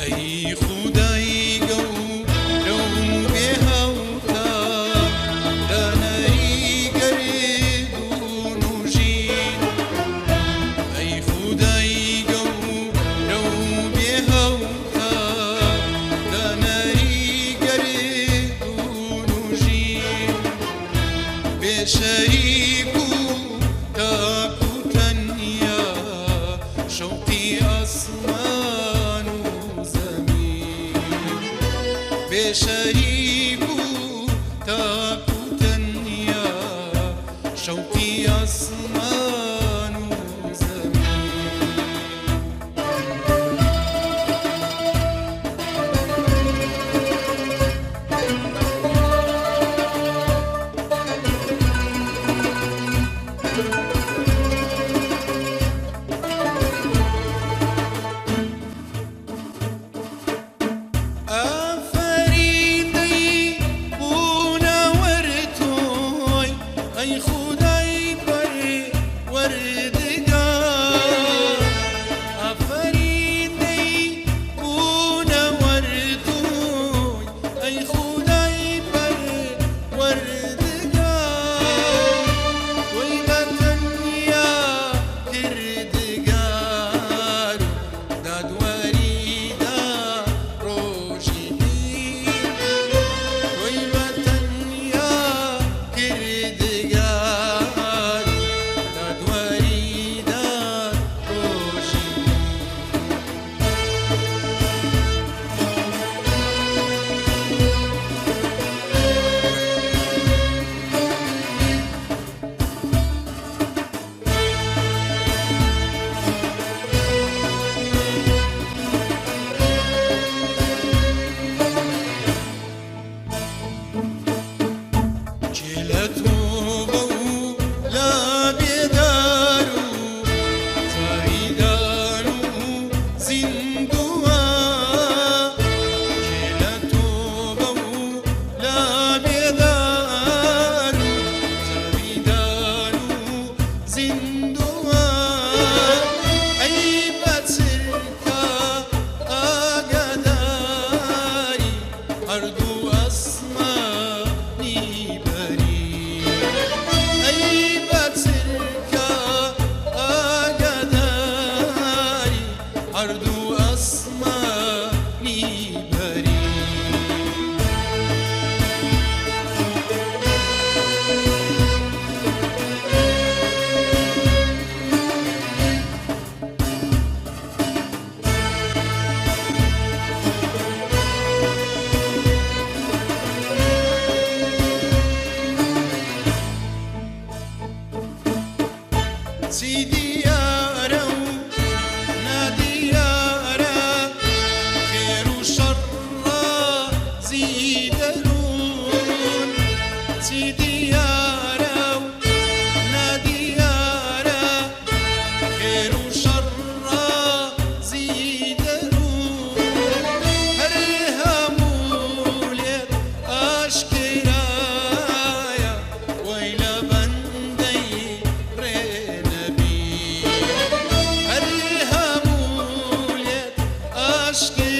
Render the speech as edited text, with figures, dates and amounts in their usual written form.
ای خدای گو رو به هوتا دنری گردون و جین ای خدای گو رو به هوتا دنری گردون و جین به شریکو تاکو تنیا شوقی آسمان بشريكو تاكو تنيا شوقي أسمان وزمين ای خدای بر وردگار آفریدی اون وردوی ای خدای بر وردگار وی بطنیا کردگار دادواری دا روشی وی بطنیا کردگار أرض أسماني بري سيدي سيدي يا رو نادي يا رو خير وشر زيدرون هرهموليت أشكرايا ويلا بندي رنبي هرهموليت أشكرايا